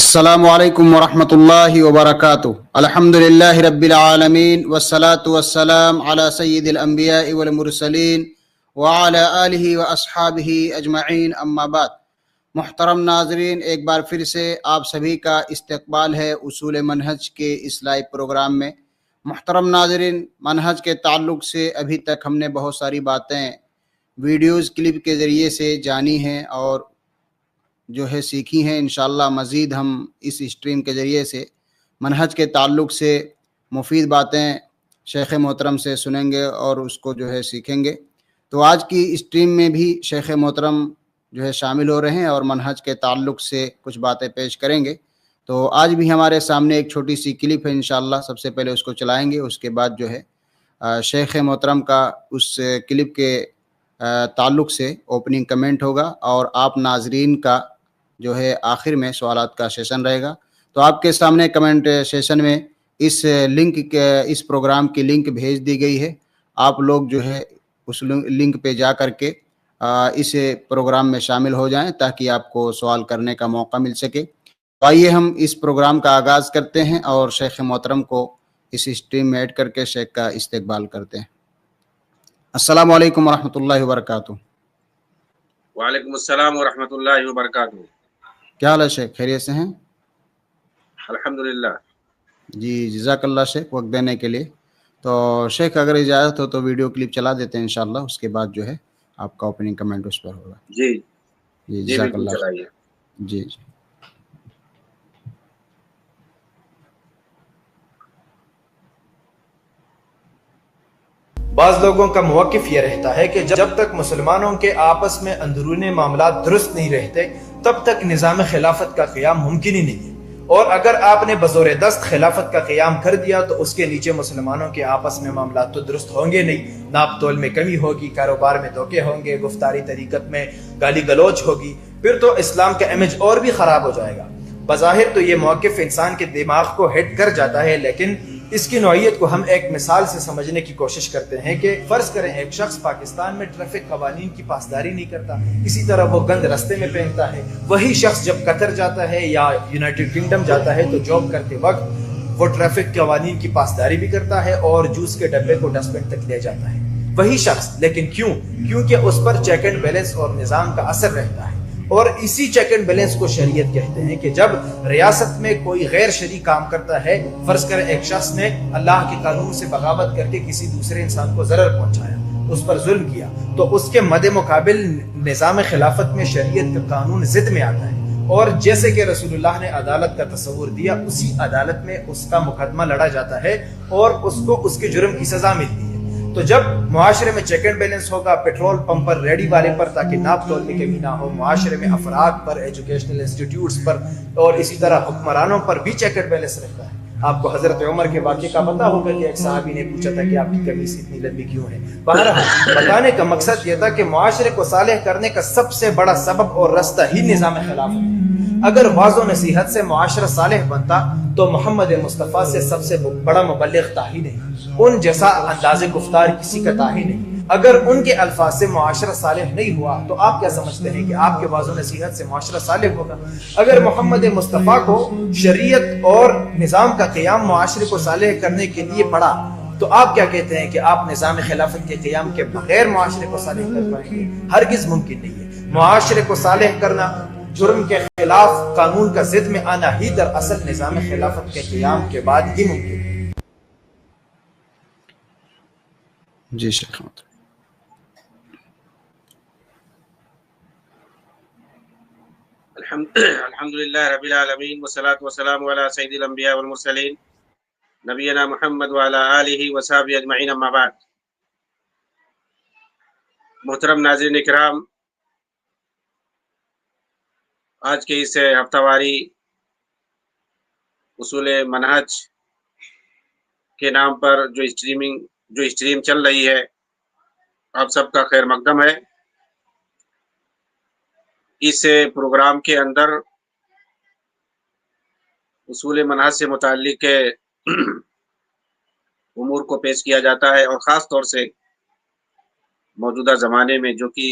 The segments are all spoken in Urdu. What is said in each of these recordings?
السلام علیکم ورحمۃ اللہ وبرکاتہ۔ الحمد للہ رب العالمین والصلاة والسلام علی سید الانبیاء والمرسلین وعلی آلہ واصحابہ اجمعین، اما بعد۔ محترم ناظرین، ایک بار پھر سے آپ سبھی کا استقبال ہے اصول منہج کے اس لائیو پروگرام میں۔ محترم ناظرین، منہج کے تعلق سے ابھی تک ہم نے بہت ساری باتیں ویڈیوز کلپ کے ذریعے سے جانی ہیں اور جو ہے سیکھی ہیں۔ انشاءاللہ مزید ہم اس اسٹریم کے ذریعے سے منہج کے تعلق سے مفید باتیں شیخ محترم سے سنیں گے اور اس کو جو ہے سیکھیں گے۔ تو آج کی اسٹریم میں بھی شیخ محترم جو ہے شامل ہو رہے ہیں اور منہج کے تعلق سے کچھ باتیں پیش کریں گے۔ تو آج بھی ہمارے سامنے ایک چھوٹی سی کلپ ہے، انشاءاللہ سب سے پہلے اس کو چلائیں گے، اس کے بعد جو ہے شیخ محترم کا اس کلپ کے تعلق سے اوپننگ کمنٹ ہوگا اور آپ ناظرین کا جو ہے آخر میں سوالات کا سیشن رہے گا۔ تو آپ کے سامنے کمنٹ سیشن میں اس اس پروگرام کی لنک بھیج دی گئی ہے۔ آپ لوگ جو ہے اس لنک پہ جا کر کے اس پروگرام میں شامل ہو جائیں تاکہ آپ کو سوال کرنے کا موقع مل سکے۔ تو آئیے ہم اس پروگرام کا آغاز کرتے ہیں اور شیخ محترم کو اس اسٹریم میں ایڈ کر کے شیخ کا استقبال کرتے ہیں۔ السلام علیکم ورحمۃ اللہ وبرکاتہ۔ وعلیکم السلام ورحمۃ اللہ وبرکاتہ۔ کیا حال ہے شیخ، خیریت سے ہیں؟ الحمدللہ۔ جی جزاک اللہ شیخ وقت دینے کے لیے۔ تو شیخ اگر اجازت ہو تو ویڈیو کلپ چلا دیتے ہیں انشاءاللہ، اس کے بعد جو ہے آپ کا اوپننگ کمنٹ اس پر ہوگا۔ جی جی جزاک بالکل اللہ چلائیے۔ جی جی بعض لوگوں کا موقف یہ رہتا ہے کہ جب تک مسلمانوں کے آپس میں اندرونی معاملات درست نہیں رہتے تب تک نظام خلافت کا قیام ممکن ہی نہیں ہے، اور اگر آپ نے بزور دست خلافت کا قیام کر دیا تو اس کے نیچے مسلمانوں کے آپس میں معاملات تو درست ہوں گے نہیں، ناپ تول میں کمی ہوگی، کاروبار میں دھوکے ہوں گے، گفتاری طریقت میں گالی گلوچ ہوگی، پھر تو اسلام کا امیج اور بھی خراب ہو جائے گا۔ بظاہر تو یہ موقف انسان کے دماغ کو ہٹ کر جاتا ہے، لیکن اس کی نوعیت کو ہم ایک مثال سے سمجھنے کی کوشش کرتے ہیں کہ فرض کریں ایک شخص پاکستان میں ٹریفک قوانین کی پاسداری نہیں کرتا، اسی طرح وہ گند رستے میں پہنتا ہے۔ وہی شخص جب قطر جاتا ہے یا یونائٹڈ کنگڈم جاتا ہے تو جاب کرتے وقت وہ ٹریفک قوانین کی پاسداری بھی کرتا ہے اور جوس کے ڈبے کو ڈسٹ بن تک لے جاتا ہے، وہی شخص۔ لیکن کیونکہ اس پر چیک اینڈ بیلنس اور نظام کا اثر رہتا ہے، اور اسی چیک اینڈ بیلنس کو شریعت کہتے ہیں کہ جب ریاست میں کوئی غیر شرعی کام کرتا ہے، فرض کریں ایک شخص نے اللہ کے قانون سے بغاوت کر کے کسی دوسرے انسان کو ضرر پہنچایا، اس پر ظلم کیا، تو اس کے مد مقابل نظام خلافت میں شریعت کا قانون ضد میں آتا ہے، اور جیسے کہ رسول اللہ نے عدالت کا تصور دیا، اسی عدالت میں اس کا مقدمہ لڑا جاتا ہے اور اس کو اس کے جرم کی سزا ملتی ہے۔ تو جب معاشرے میں چیک اینڈ بیلنس ہوگا، پیٹرول پمپ پر، ریڈی والے پر، تاکہ ناپ تول میں کمی نہ ہو، معاشرے میں افراد پر، ایجوکیشنل انسٹیٹیوٹس پر اور اسی طرح حکمرانوں پر بھی چیک اینڈ بیلنس رہتا ہے۔ آپ کو حضرت عمر کے واقعے کا پتہ ہوگا کہ ایک صحابی نے پوچھا تھا کہ آپ کی قمیص اتنی لمبی کیوں ہے۔ بہرحال بتانے کا مقصد یہ تھا کہ معاشرے کو صالح کرنے کا سب سے بڑا سبب اور رستہ ہی نظام خلافت ہے۔ اگر واعظ و نصیحت سے معاشرہ صالح بنتا تو محمد مصطفیٰ سے سب سے بڑا مبلغ تھا ہی نہیں، ان جیسا انداز گفتار کسی کا تھا ہی نہیں۔ اگر ان کے الفاظ سے معاشرہ صالح نہیں ہوا تو آپ کیا سمجھتے ہیں کہ آپ کے واعظ و نصیحت سے معاشرہ صالح ہوگا؟ اگر محمد مصطفیٰ کو شریعت اور نظام کا قیام معاشرے کو صالح کرنے کے لیے پڑا تو آپ کیا کہتے ہیں کہ آپ نظام خلافت کے قیام کے بغیر معاشرے کو صالح کر پائیں گے؟ ہرگز ممکن نہیں ہے۔ معاشرے کو صالح کرنا، جرم کے خلاف قانون کا ضد میں آنا ہی دراصل نظام خلافت کے قیام کے بعد ہی ممکن ہے۔ جی شیخ۔ الحمدللہ رب العالمین والصلاة والسلام علی سید الانبیاء والمرسلین نبینا محمد وعلی آلہ وصحبہ اجمعین، اما بعد۔ محترم ناظرین اکرام، آج کے اس ہفتہ واری اصول منہج کے نام پر جو اسٹریم چل رہی ہے، آپ سب کا خیر مقدم ہے۔ اس پروگرام کے اندر اصول منہج سے متعلق امور کو پیش کیا جاتا ہے، اور خاص طور سے موجودہ زمانے میں جو کہ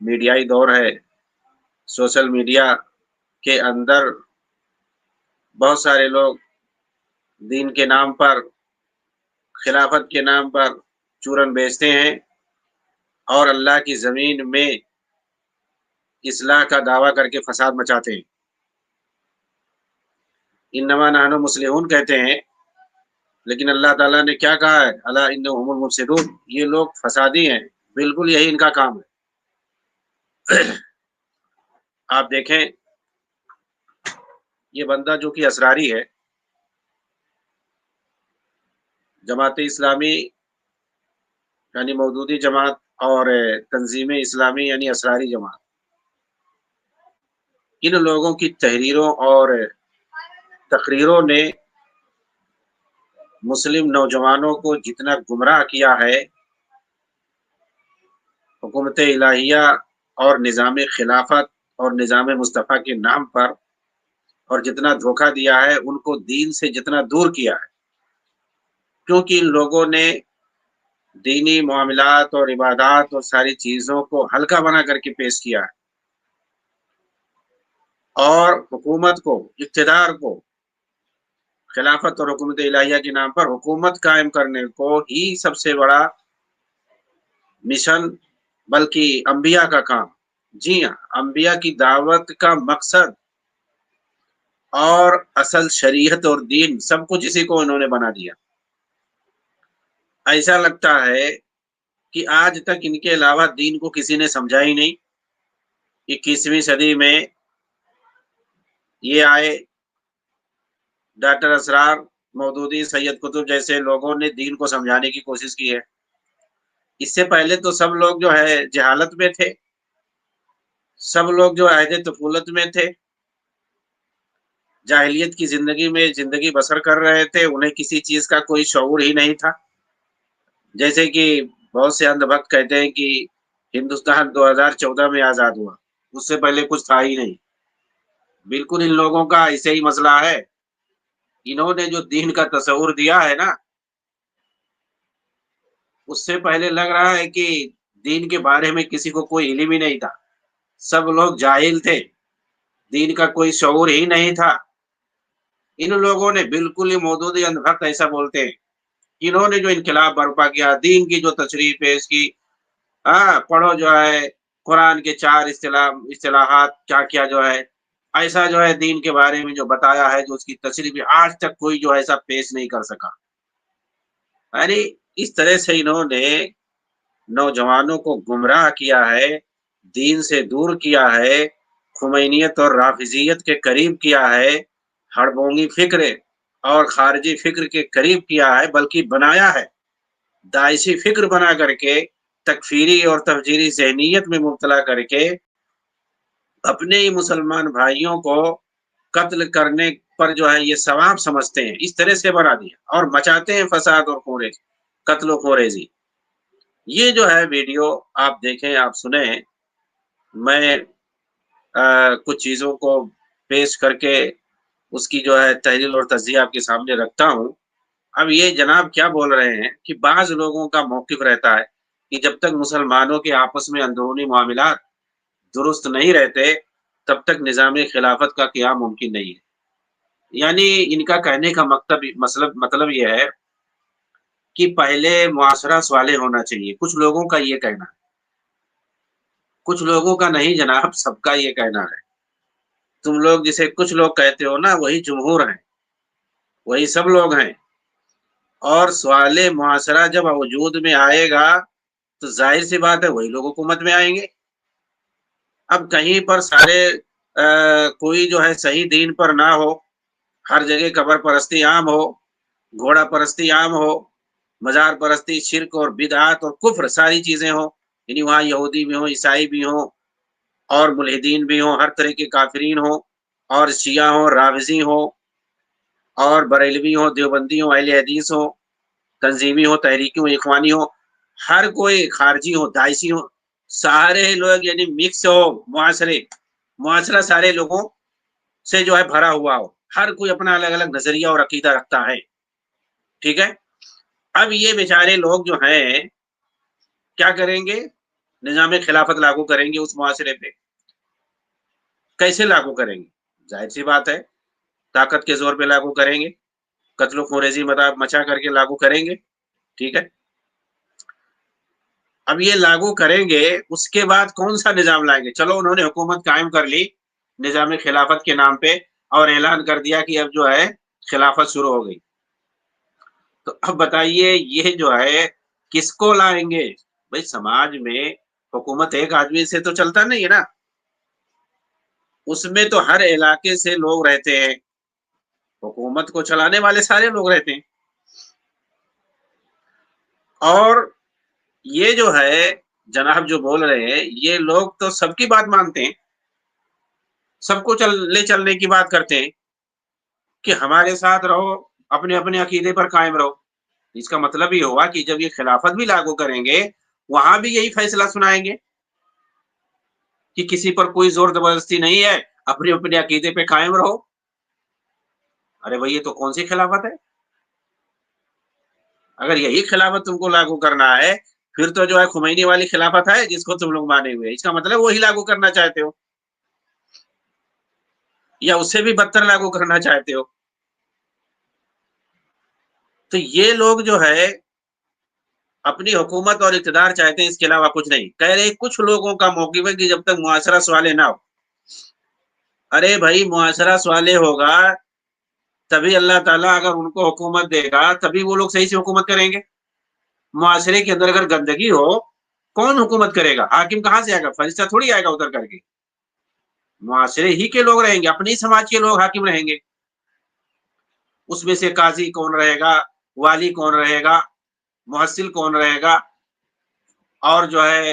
میڈیائی دور ہے، سوشل میڈیا کے اندر بہت سارے لوگ دین کے نام پر، خلافت کے نام پر چورن بیچتے ہیں اور اللہ کی زمین میں اصلاح کا دعویٰ کر کے فساد مچاتے ہیں۔ انما نحن مصلحون کہتے ہیں، لیکن اللہ تعالیٰ نے کیا کہا ہے؟ الا انہم المفسدون، یہ لوگ فسادی ہیں، بالکل یہی ان کا کام ہے۔ آپ دیکھیں یہ بندہ جو کہ اسراری ہے، جماعت اسلامی یعنی مودودی جماعت اور تنظیم اسلامی یعنی اسراری جماعت، ان لوگوں کی تحریروں اور تقریروں نے مسلم نوجوانوں کو جتنا گمراہ کیا ہے حکومت الہیہ اور نظام خلافت اور نظام مصطفیٰ کے نام پر، اور جتنا دھوکہ دیا ہے، ان کو دین سے جتنا دور کیا ہے، کیونکہ ان لوگوں نے دینی معاملات اور عبادات اور ساری چیزوں کو ہلکا بنا کر کے پیش کیا ہے، اور حکومت کو، اقتدار کو، خلافت اور حکومت الہیہ کے نام پر حکومت قائم کرنے کو ہی سب سے بڑا مشن، بلکہ انبیاء کا کام، جی ہاں، انبیاء کی دعوت کا مقصد اور اصل شریعت اور دین سب کچھ اسی کو انہوں نے بنا دیا۔ ایسا لگتا ہے کہ آج تک ان کے علاوہ دین کو کسی نے سمجھا ہی نہیں۔ 21ویں صدی میں یہ آئے ڈاکٹر اسرار، مودودی، سید قطب جیسے لوگوں نے دین کو سمجھانے کی کوشش کی ہے۔ اس سے پہلے تو سب لوگ جو ہے جہالت میں تھے، سب لوگ جو عہد طفولت میں تھے، جاہلیت کی زندگی میں زندگی بسر کر رہے تھے، انہیں کسی چیز کا کوئی شعور ہی نہیں تھا۔ جیسے کہ بہت سے اندھ بھکت کہتے ہیں کہ ہندوستان 2014 میں آزاد ہوا، اس سے پہلے کچھ تھا ہی نہیں۔ بالکل ان لوگوں کا ایسے ہی مسئلہ ہے۔ انہوں نے جو دین کا تصور دیا ہے نا، اس سے پہلے لگ رہا ہے کہ دین کے بارے میں کسی کو کوئی علم ہی نہیں تھا، سب لوگ جاہل تھے، دین کا کوئی شعور ہی نہیں تھا۔ ان لوگوں نے بالکل ہی مودودی اندھ بھکت ایسا بولتے ہیں، انہوں نے جو انقلاب برپا کیا، دین کی جو تشریح پیش کی، پڑھو جو ہے قرآن کے 4 اصطلاحات کیا کیا جو ہے، ایسا جو ہے دین کے بارے میں جو بتایا ہے، جو اس کی تشریح بھی آج تک کوئی جو ایسا پیش نہیں کر سکا۔ یعنی اس طرح سے انہوں نے نوجوانوں کو گمراہ کیا ہے، دین سے دور کیا ہے، خمینیت اور رافضیت کے قریب کیا ہے، ہڑبونگی فکر اور خارجی فکر کے قریب کیا ہے، بلکہ بنایا ہے، داعشی فکر بنا کر کے، تکفیری اور تفجیری ذہنیت میں مبتلا کر کے اپنے ہی مسلمان بھائیوں کو قتل کرنے پر جو ہے یہ ثواب سمجھتے ہیں، اس طرح سے بنا دیا اور مچاتے ہیں فساد اور خوریزی، قتل و خوریزی۔ یہ جو ہے ویڈیو آپ دیکھیں، آپ سنیں، میں کچھ چیزوں کو پیش کر کے اس کی جو ہے تحلیل اور تجزیہ آپ کے سامنے رکھتا ہوں۔ اب یہ جناب کیا بول رہے ہیں کہ بعض لوگوں کا موقف رہتا ہے کہ جب تک مسلمانوں کے آپس میں اندرونی معاملات درست نہیں رہتے تب تک نظام خلافت کا قیام ممکن نہیں ہے۔ یعنی ان کا کہنے کا مطلب یہ ہے کہ پہلے معاشرہ صالح ہونا چاہیے۔ کچھ لوگوں کا یہ کہنا ہے، کچھ لوگوں کا نہیں جناب، سب کا یہ کہنا ہے۔ تم لوگ جسے کچھ لوگ کہتے ہو نا، وہی جمہور ہیں، وہی سب لوگ ہیں۔ اور صالح معاشرہ جب وجود میں آئے گا تو ظاہر سی بات ہے وہی لوگ حکومت میں آئیں گے۔ اب کہیں پر سارے کوئی جو ہے صحیح دین پر نہ ہو، ہر جگہ قبر پرستی عام ہو، گھوڑا پرستی عام ہو، مزار پرستی، شرک اور بدعات اور کفر ساری چیزیں ہوں، یعنی وہاں یہودی بھی ہوں، عیسائی بھی ہوں اور ملحدین بھی ہوں، ہر طرح کے کافرین ہوں، اور شیعہ ہوں، رافضی ہوں، اور بریلوی ہوں، دیوبندی ہوں، اہل حدیث ہوں، تنظیمی ہوں، تحریکی ہوں، اخوانی ہوں، ہر کوئی خارجی ہوں، داعشی ہوں، سارے لوگ یعنی مکس ہو، معاشرہ سارے لوگوں سے جو ہے بھرا ہوا ہو، ہر کوئی اپنا الگ الگ نظریہ اور عقیدہ رکھتا ہے، ٹھیک ہے۔ اب یہ بیچارے لوگ جو ہیں کیا کریں گے؟ نظام خلافت لاگو کریں گے اس معاشرے پہ۔ کیسے لاگو کریں گے؟ ظاہر سی بات ہے طاقت کے زور پہ لاگو کریں گے، قتل و خونریزی مچا کر کے لاگو کریں گے، ٹھیک ہے۔ اب یہ لاگو کریں گے، اس کے بعد کون سا نظام لائیں گے؟ چلو انہوں نے حکومت قائم کر لی نظام خلافت کے نام پہ اور اعلان کر دیا کہ اب جو ہے خلافت شروع ہو گئی، تو اب بتائیے یہ جو ہے کس کو لائیں گے؟ بھائی سماج میں حکومت ایک آدمی سے تو چلتا نہیں ہے نا، اس میں تو ہر علاقے سے لوگ رہتے ہیں، حکومت کو چلانے والے سارے لوگ رہتے ہیں، اور یہ جو ہے جناب جو بول رہے ہیں یہ لوگ تو سب کی بات مانتے ہیں، سب کو چلنے کی بات کرتے ہیں کہ ہمارے ساتھ رہو، اپنے اپنے عقیدے پر قائم رہو۔ اس کا مطلب یہ ہوا کہ جب یہ خلافت بھی لاگو کریں گے وہاں بھی یہی فیصلہ سنائیں گے کہ کسی پر کوئی زور زبردستی نہیں ہے، اپنے اپنے عقیدے پہ قائم رہو۔ ارے بھائی یہ تو کون سی خلافت ہے؟ اگر یہی خلافت تم کو لاگو کرنا ہے پھر تو جو ہے خمینی والی خلافت ہے جس کو تم لوگ مانے ہوئے، اس کا مطلب وہی لاگو کرنا چاہتے ہو یا اس سے بھی بدتر لاگو کرنا چاہتے ہو۔ تو یہ لوگ جو ہے اپنی حکومت اور اقتدار چاہتے ہیں، اس کے علاوہ کچھ نہیں۔ کہہ رہے کچھ لوگوں کا موقف ہے کہ جب تک معاشرہ صالح نہ ہو، ارے بھائی معاشرہ صالح ہوگا تبھی اللہ تعالیٰ اگر ان کو حکومت دے گا تبھی وہ لوگ صحیح سے حکومت کریں گے۔ معاشرے کے اندر اگر گندگی ہو کون حکومت کرے گا؟ حاکم کہاں سے آئے گا؟ فرشتہ تھوڑی آئے گا اتر کر کے، معاشرے ہی کے لوگ رہیں گے، اپنے ہی سماج کے لوگ حاکم رہیں گے۔ اس میں سے قاضی کون رہے گا، والی کون رہے گا، محصل کون رہے گا، اور جو ہے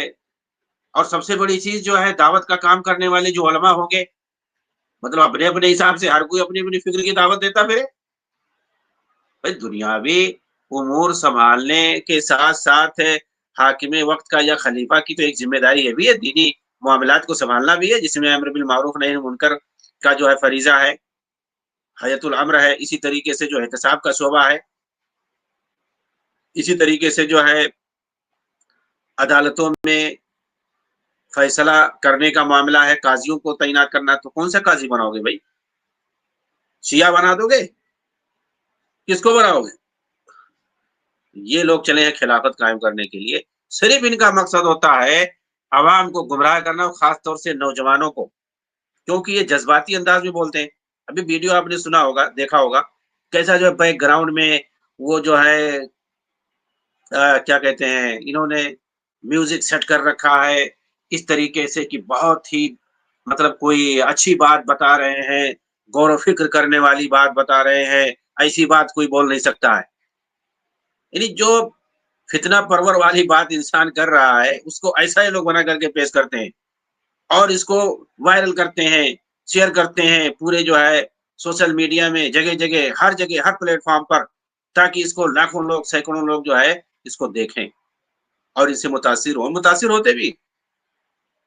اور سب سے بڑی چیز جو ہے دعوت کا کام کرنے والے جو علماء ہوں گے، مطلب اپنے اپنے حساب سے ہر کوئی اپنی اپنی فکر کی دعوت دیتا پھرے۔ بھائی دنیاوی امور سنبھالنے کے ساتھ ساتھ حاکم وقت کا یا خلیفہ کی تو ایک ذمہ داری یہ بھی ہے، دینی معاملات کو سنبھالنا بھی ہے، جس میں امر بالمعروف نہی عن المنکر کا جو ہے فریضہ ہے، حیۃ الامر ہے، اسی طریقے سے جو احتساب کا شعبہ ہے، اسی طریقے سے جو ہے عدالتوں میں فیصلہ کرنے کا معاملہ ہے، قاضیوں کو تعینات کرنا۔ تو کون سا قاضی بناؤ گے بھائی؟ شیعہ بنا دو گے؟ کس کو بناؤ گے؟ یہ لوگ چلے ہیں خلافت قائم کرنے کے لیے، صرف ان کا مقصد ہوتا ہے عوام کو گمراہ کرنا، خاص طور سے نوجوانوں کو، کیونکہ یہ جذباتی انداز میں بولتے ہیں۔ ابھی ویڈیو آپ نے سنا ہوگا، دیکھا ہوگا، کیسا جو ہے بیک گراؤنڈ میں وہ جو ہے کیا کہتے ہیں، انہوں نے میوزک سیٹ کر رکھا ہے اس طریقے سے کہ بہت ہی مطلب کوئی اچھی بات بتا رہے ہیں، غور و فکر کرنے والی بات بتا رہے ہیں، ایسی بات کوئی بول نہیں سکتا ہے۔ یعنی جو فتنہ پرور والی بات انسان کر رہا ہے اس کو ایسا ہی لوگ بنا کر کے پیش کرتے ہیں اور اس کو وائرل کرتے ہیں، شیئر کرتے ہیں پورے جو ہے سوشل میڈیا میں، جگہ جگہ، ہر جگہ، ہر پلیٹ فارم پر، تاکہ اس کو لاکھوں لوگ، سینکڑوں لوگ جو ہے اس کو دیکھیں اور اس سے متاثر ہوں۔ متاثر ہوتے بھی،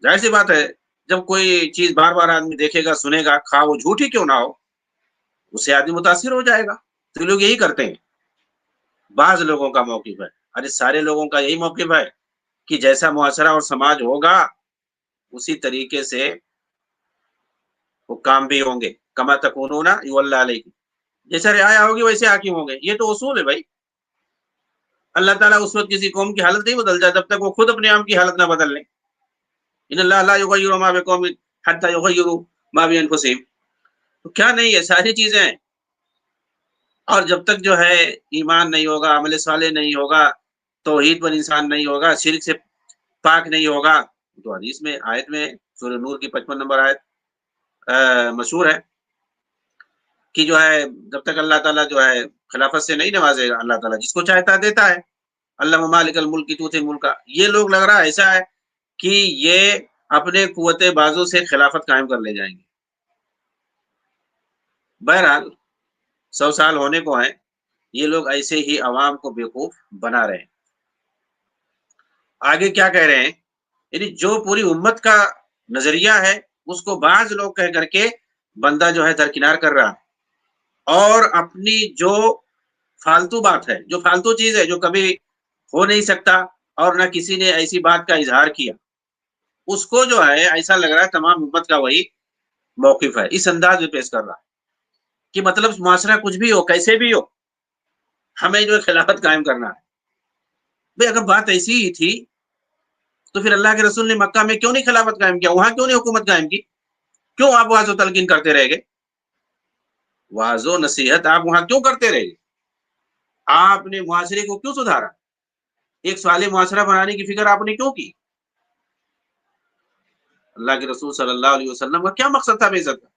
ظاہر سی بات ہے، جب کوئی چیز بار بار آدمی دیکھے گا، سنے گا، خواہ وہ جھوٹ ہی کیوں نہ ہو، اس سے آدمی متاثر ہو جائے گا۔ تو لوگ یہی کرتے ہیں۔ بعض لوگوں کا موقف ہے، ارے سارے لوگوں کا یہی موقف ہے کہ جیسا معاشرہ اور سماج ہوگا اسی طریقے سے حکام بھی ہوں گے، کما تکونون یولی علیکم، جیسا رعایا ہوگی ویسے حاکم ہوں گے۔ یہ تو اصول ہے بھائی۔ اللہ تعالیٰ اس وقت کسی قوم کی حالت نہیں بدل جائے جب تک وہ خود اپنے آپ کی حالت نہ بدل لیں۔ ان اللہ لا یغیر ما بقوم حتی یغیروا ما بانفسہم۔ تو کیا نہیں ہے، ساری چیزیں ہیں، اور جب تک جو ہے ایمان نہیں ہوگا، عمل صالح نہیں ہوگا، توحید پر انسان نہیں ہوگا، شرک سے پاک نہیں ہوگا، تو حدیث میں، آیت میں، سورہ نور کی 55 نمبر آیت مشہور ہے کہ جو ہے جب تک اللہ تعالیٰ جو ہے خلافت سے نہیں نوازے گا، اللہ تعالیٰ جس کو چاہتا دیتا ہے، اللہ مالک الملک تؤتی الملک۔ یہ لوگ لگ رہا ایسا ہے کہ یہ اپنے قوت بازو سے خلافت قائم کر لے جائیں گے۔ بہرحال 100 سال ہونے کو ہیں، یہ لوگ ایسے ہی عوام کو بیوقوف بنا رہے ہیں۔ آگے کیا کہہ رہے ہیں، یعنی جو پوری امت کا نظریہ ہے اس کو بعض لوگ کہہ کر کے بندہ جو ہے درکنار کر رہا ہے، اور اپنی جو فالتو بات ہے، جو فالتو چیز ہے، جو کبھی ہو نہیں سکتا اور نہ کسی نے ایسی بات کا اظہار کیا، اس کو جو ہے ایسا لگ رہا ہے تمام امت کا وہی موقف ہے، اس انداز میں پیش کر رہا ہے کہ مطلب معاشرہ کچھ بھی ہو کیسے بھی ہو ہمیں جو ہے خلافت قائم کرنا ہے. بھئی اگر بات ایسی ہی تھی تو پھر اللہ کے رسول نے مکہ میں کیوں نہیں خلافت قائم کیا؟ وہاں کیوں نہیں حکومت قائم کی؟ کیوں آپ واضح و تلقین کرتے رہ گئے؟ واضح و نصیحت آپ وہاں کیوں کرتے رہے گئے؟ آپ نے معاشرے کو کیوں سدھارا؟ ایک صالح معاشرہ بنانے کی فکر آپ نے کیوں کی؟ اللہ کے رسول صلی اللہ علیہ وسلم کا کیا مقصد تھا بعثت کا؟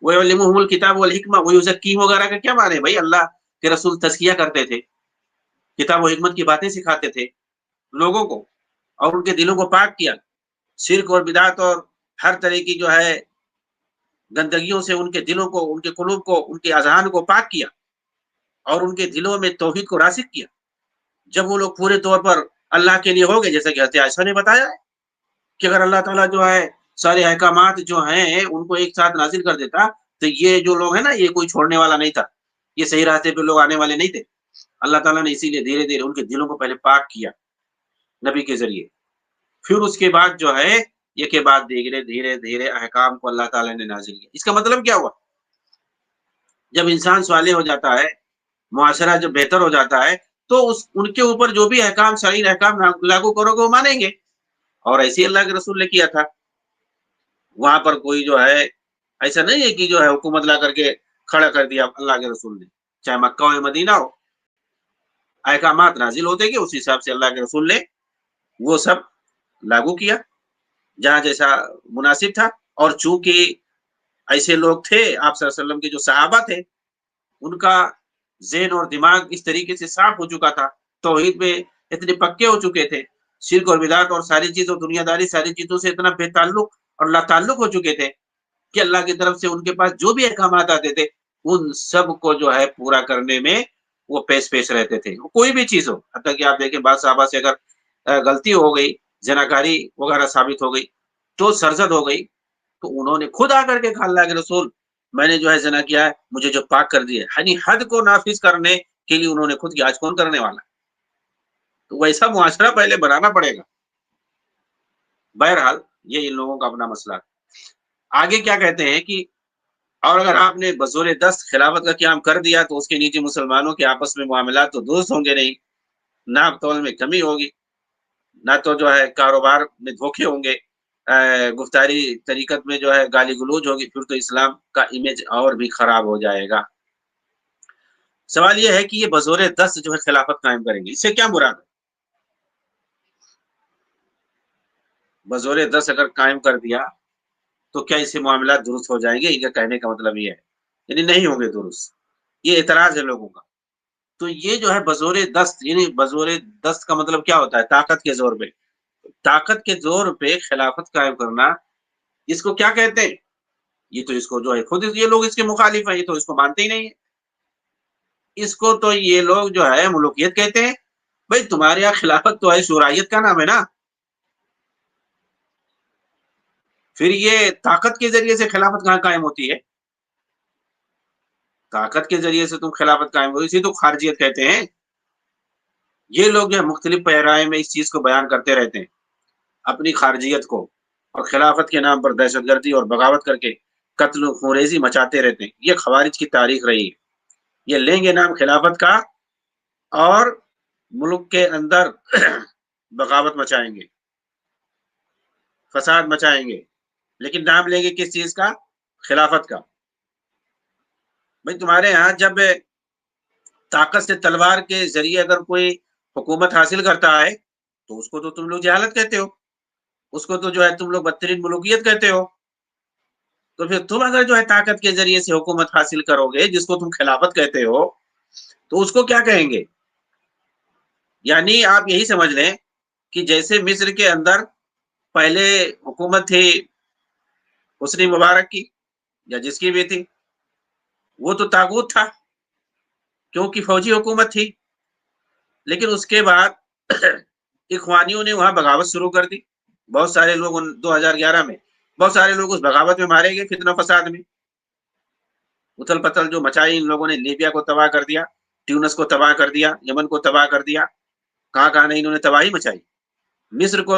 وَيُعَلِّمُهُمُ الْكِتَابَ وَالْحِکْمَةَ وَيُزَکِّیہِم وغیرہ کا کیا معنی ہے بھائی؟ اللہ کے رسول تزکیہ کرتے تھے، کتاب و حکمت کی باتیں سکھاتے تھے لوگوں کو، اور ان کے دلوں کو پاک کیا شرک اور بدعت اور ہر طرح کی جو ہے گندگیوں سے ان کے دلوں کو، ان کے قلوب کو، ان کے اذہان کو پاک کیا اور ان کے دلوں میں توحید کو راسخ کیا. جب وہ لوگ پورے طور پر اللہ کے لیے ہو گئے، جیسا کہ حضرت عائشہ نے بتایا ہے کہ اگر اللہ تعالیٰ جو ہے سارے احکامات جو ہیں ان کو ایک ساتھ نازل کر دیتا تو یہ جو لوگ ہیں نا یہ کوئی چھوڑنے والا نہیں تھا، یہ صحیح راستے پہ لوگ آنے والے نہیں تھے. اللہ تعالیٰ نے اسی لیے دھیرے دھیرے ان کے دلوں کو پہلے پاک کیا نبی کے ذریعے، پھر اس کے بعد جو ہے یہ کے بعد دھیرے دھیرے دھیرے احکام کو اللہ تعالیٰ نے نازل کیا. اس کا مطلب کیا ہوا؟ جب انسان صالح ہو جاتا ہے، معاشرہ جب بہتر ہو جاتا ہے تو ان کے اوپر جو بھی احکام شرعی احکام لاگو کرو گے وہ مانیں گے. اور ایسے ہی اللہ کے رسول نے کیا تھا. وہاں پر کوئی جو ہے ایسا نہیں ہے کہ جو ہے حکومت لا کر کے کھڑا کر دیا اللہ کے رسول نے، چاہے مکہ ہو یا مدینہ ہو، احکامات نازل ہوتے گئے، اس حساب سے اللہ کے رسول نے وہ سب لاگو کیا جہاں جیسا مناسب تھا. اور چونکہ ایسے لوگ تھے آپ صلی اللہ علیہ وسلم کے جو صحابہ تھے ان کا ذہن اور دماغ اس طریقے سے صاف ہو چکا تھا، توحید میں اتنے پکے ہو چکے تھے، شرک اور بدعت اور ساری چیزوں دنیا داری ساری چیزوں سے اتنا بے تعلق اور لا تعلق ہو چکے تھے کہ اللہ کی طرف سے ان کے پاس جو بھی احکامات آتے تھے ان سب کو جو ہے پورا کرنے میں وہ پیش رہتے تھے، کوئی بھی چیز ہو. حتیٰ کہ آپ دیکھیں بعض صحابہ سے اگر غلطی ہو گئی، زناکاری وغیرہ ثابت ہو گئی تو سرزد ہو گئی تو انہوں نے خود آ کر کے کہا اللہ کے رسول میں نے جو ہے زنا کیا ہے، مجھے جو پاک کر دیا ہے. یعنی حد کو نافذ کرنے کے لیے انہوں نے خود کیا، آج کون کرنے والا؟ تو ویسا معاشرہ پہلے بنانا پڑے گا. بہرحال یہ ان لوگوں کا اپنا مسئلہ ہے. آگے کیا کہتے ہیں کہ اور اگر آپ نے بزور دست خلافت کا قیام کر دیا تو اس کے نیچے مسلمانوں کے آپس میں معاملات تو درست ہوں گے نہیں، ناپ تول میں کمی ہوگی، نہ تو جو ہے کاروبار میں دھوکے ہوں گے، گفتاری طریقت میں جو ہے گالی گلوچ ہوگی، پھر تو اسلام کا امیج اور بھی خراب ہو جائے گا. سوال یہ ہے کہ یہ بزور دست جو ہے خلافت قائم کریں گے، اس سے کیا مراد ہے؟ بزور دست اگر قائم کر دیا تو کیا اس سے معاملات درست ہو جائیں گے؟ یہ کہنے کا مطلب یہ ہے یعنی نہیں ہوں گے درست، یہ اعتراض ہے لوگوں کا. تو یہ جو ہے بزور دست، یعنی بزور دست کا مطلب کیا ہوتا ہے؟ طاقت کے زور پہ، طاقت کے زور پہ خلافت قائم کرنا، اس کو کیا کہتے ہیں؟ یہ تو اس کو جو ہے خود یہ لوگ اس کے مخالف ہیں، یہ تو اس کو مانتے ہی نہیں ہے. اس کو تو یہ لوگ جو ہے ملوکیت کہتے ہیں. بھائی تمہارے یہاں خلافت تو ہے، شورائیت کا نام ہے نا، پھر یہ طاقت کے ذریعے سے خلافت کہاں قائم ہوتی ہے؟ طاقت کے ذریعے سے تم خلافت قائم ہوئی، اسی تو خارجیت کہتے ہیں. یہ لوگ جو ہے مختلف پیرائے میں اس چیز کو بیان کرتے رہتے ہیں، اپنی خارجیت کو، اور خلافت کے نام پر دہشت گردی اور بغاوت کر کے قتل و خونریزی مچاتے رہتے ہیں. یہ خوارج کی تاریخ رہی ہے. یہ لیں گے نام خلافت کا اور ملک کے اندر بغاوت مچائیں گے، فساد مچائیں گے، لیکن نام لیں گے کس چیز کا؟ خلافت کا. بھائی تمہارے ہاں جب طاقت سے تلوار کے ذریعے اگر کوئی حکومت حاصل کرتا ہے تو اس کو تو تم لوگ جہالت کہتے ہو، اس کو تو جو ہے تم لوگ بدترین ملوکیت کہتے ہو. تو پھر تم اگر جو ہے طاقت کے ذریعے سے حکومت حاصل کرو گے جس کو تم خلافت کہتے ہو تو اس کو کیا کہیں گے؟ یعنی آپ یہی سمجھ لیں کہ جیسے مصر کے اندر پہلے حکومت تھی حسنی مبارک کی یا جس کی بھی تھی، وہ تو طاغوت تھا کیونکہ فوجی حکومت تھی، لیکن اس کے بعد اخوانیوں نے وہاں بغاوت شروع کر دی. بہت سارے لوگ 2011 میں بہت سارے لوگ اس بغاوت میں مارے گئے، فتنہ فساد میں اتھل پتھل جو مچائی ان لوگوں نے. لیبیا کو تباہ کر دیا، ٹیونس کو تباہ کر دیا، یمن کو تباہ کر دیا، کہاں کہاں نہیں انہوں نے تباہی مچائی. مصر کو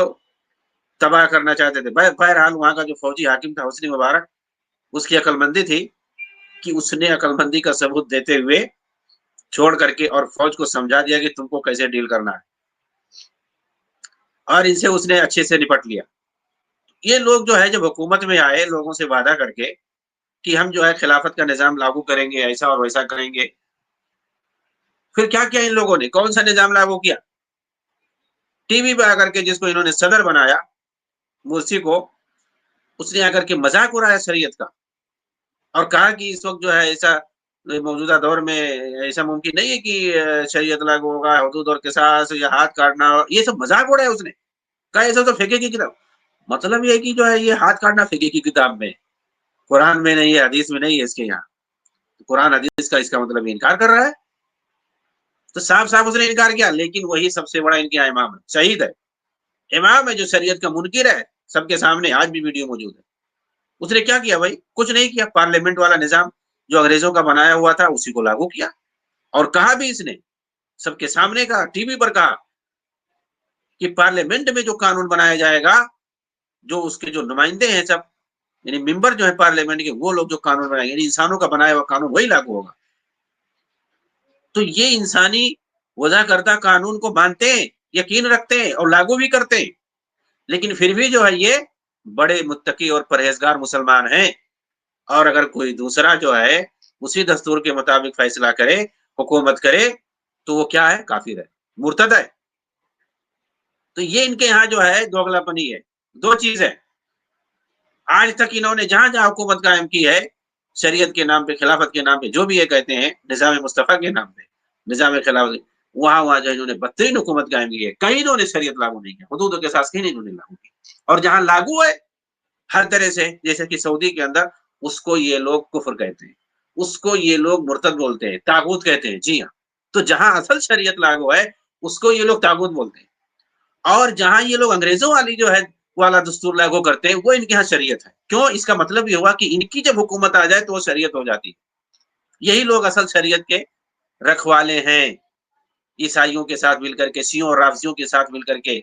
تباہ کرنا چاہتے تھے. بہرحال وہاں کا جو فوجی حاکم تھا حسنی مبارک، اس کی عقلمندی تھی کہ اس نے عقلمندی کا ثبوت دیتے ہوئے چھوڑ کر کے اور فوج کو سمجھا دیا کہ تم کو کیسے ڈیل کرنا ہے، اور ان سے اس نے اچھے سے نپٹ لیا۔ یہ لوگ جو ہے جب حکومت میں آئے لوگوں سے وعدہ کر کے کہ ہم جو ہے خلافت کا نظام لاگو کریں گے، ایسا اور ویسا کریں گے، پھر کیا کیا ان لوگوں نے؟ کون سا نظام لاگو کیا؟ ٹی وی پہ آ کر کے جس کو انہوں نے صدر بنایا، مرسی کو، اس نے آ کر کے مذاق اڑایا شریعت کا، اور کہا کہ اس وقت جو ہے ایسا موجودہ دور میں ایسا ممکن نہیں ہے کہ شریعت لاگو ہوگا، حدود اور قصاص یا ہاتھ کاٹنا، یہ سب مذاق اڑایا اس نے، کہا ایسا تو فقہ کی کتاب۔ مطلب یہ کہ جو ہے یہ ہاتھ کاٹنا فقہ کی کتاب میں، قرآن میں نہیں ہے، حدیث میں نہیں ہے اس کے یہاں۔ قرآن حدیث کا اس کا مطلب انکار کر رہا ہے، تو صاف صاف اس نے انکار کیا۔ لیکن وہی سب سے بڑا ان کے امام ہے، شہید ہے، امام ہے جو شریعت کا منکر ہے، سب کے سامنے آج بھی ویڈیو موجود ہے۔ اس نے کیا کیا بھائی؟ کچھ نہیں کیا، پارلیمنٹ والا نظام جو انگریزوں کا بنایا ہوا تھا اسی کو لاگو کیا، اور کہا بھی اس نے سب کے سامنے، کہا ٹی وی پر، کہا کہ پارلیمنٹ میں جو قانون بنایا جائے گا، جو اس کے جو نمائندے ہیں سب، یعنی ممبر جو ہے پارلیمنٹ کے، وہ لوگ جو قانون بنائیں گے، یعنی انسانوں کا بنایا ہوا قانون وہی لاگو ہوگا۔ تو یہ انسانی وضع کردہ قانون کو مانتے ہیں، یقین رکھتے ہیں اور لاگو بھی کرتے ہیں، لیکن پھر بھی جو ہے یہ بڑے متقی اور پرہیزگار مسلمان ہیں، اور اگر کوئی دوسرا جو ہے اسی دستور کے مطابق فیصلہ کرے، حکومت کرے، تو وہ کیا ہے؟ کافر ہے، مرتد ہے۔ تو یہ ان کے یہاں جو ہے دوغلا پنی ہے۔ دو چیزیں آج تک انہوں نے جہاں جہاں حکومت قائم کی ہے، شریعت کے نام پہ، خلافت کے نام پہ، جو بھی یہ کہتے ہیں، نظام مصطفیٰ کے نام پہ، نظام خلافت، وہاں جو انہوں نے بدترین حکومت قائم کی ہے، کہیں انہوں نے شریعت لاگو نہیں کیا، حدود کے ساتھ کہیں انہوں نے لاگو کی، اور جہاں لاگو ہے ہر طرح سے، جیسے کہ سعودی کے اندر، اس کو یہ لوگ کفر کہتے ہیں، اس کو یہ لوگ مرتد بولتے ہیں، طاغوت کہتے ہیں۔ جی ہاں، تو جہاں اصل شریعت لاگو ہے اس کو یہ لوگ طاغوت بولتے ہیں، اور جہاں یہ لوگ انگریزوں والی جو ہے والا دستور لاگو کرتے ہیں، وہ ان کے ہاں شریعت ہے۔ کیوں؟ اس کا مطلب یہ ہوا کہ ان کی جب حکومت آ جائے تو وہ شریعت ہو جاتی ہے۔ یہی لوگ اصل شریعت کے رکھوالے ہیں، عیسائیوں کے ساتھ مل کر کے، شیعوں اور رافضیوں کے ساتھ مل کر کے،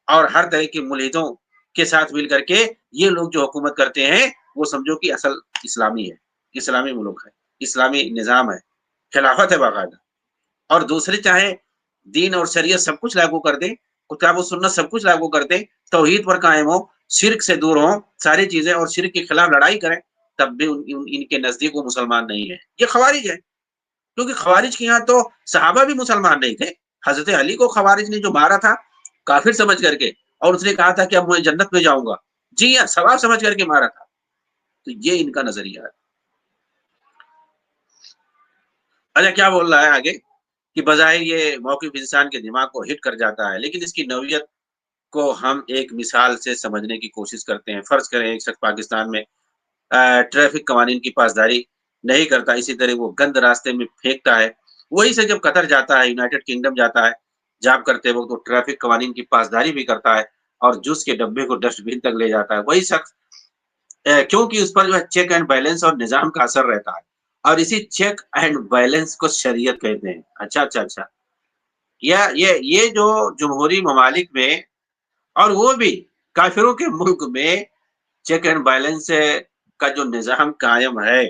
اور ہر طرح کے ملحدوں کے ساتھ مل کر کے یہ لوگ جو حکومت کرتے ہیں، وہ سمجھو کہ اصل اسلامی ہے، اسلامی ملک ہے، اسلامی نظام ہے، خلافت ہے باقاعدہ۔ اور دوسرے چاہے دین اور شریعت سب کچھ لاگو کر دیں، کتاب و سنت سب کچھ لاگو کر دیں، توحید پر قائم ہو، شرک سے دور ہوں، ساری چیزیں، اور شرک کے خلاف لڑائی کریں، تب بھی ان کے نزدیک وہ مسلمان نہیں ہے۔ یہ خوارج ہے، کیونکہ خوارج کے یہاں تو صحابہ بھی مسلمان نہیں تھے۔ حضرت علی کو خوارج نے جو مارا تھا کافر سمجھ کر کے، اور اس نے کہا تھا کہ اب میں جنت میں جاؤں گا، جی ہاں، ثواب سمجھ کر کے مارا تھا۔ تو یہ ان کا نظریہ ہے۔ اچھا، کیا بول رہا ہے آگے کہ بظاہر یہ موقف انسان کے دماغ کو ہٹ کر جاتا ہے، لیکن اس کی نوعیت کو ہم ایک مثال سے سمجھنے کی کوشش کرتے ہیں۔ فرض کریں ایک شخص پاکستان میں ٹریفک قوانین کی پاسداری نہیں کرتا، اسی طرح وہ گند راستے میں پھینکتا ہے، وہی سے جب قطر جاتا ہے، یونائٹڈ کنگڈم جاتا ہے، جاب کرتے وقت وہ ٹریفک قوانین کی پاسداری بھی کرتا ہے، اور جوس کے ڈبے کو ڈسٹ بین تک لے جاتا ہے، وہی شخص، کیونکہ اس پر جو ہے چیک اینڈ بیلنس اور نظام کا اثر رہتا ہے، اور اسی چیک اینڈ بیلنس کو شریعت کہتے ہیں۔ اچھا، یہ جو جمہوری ممالک میں، اور وہ بھی کافروں کے ملک میں، چیک اینڈ بیلنس کا جو نظام قائم ہے،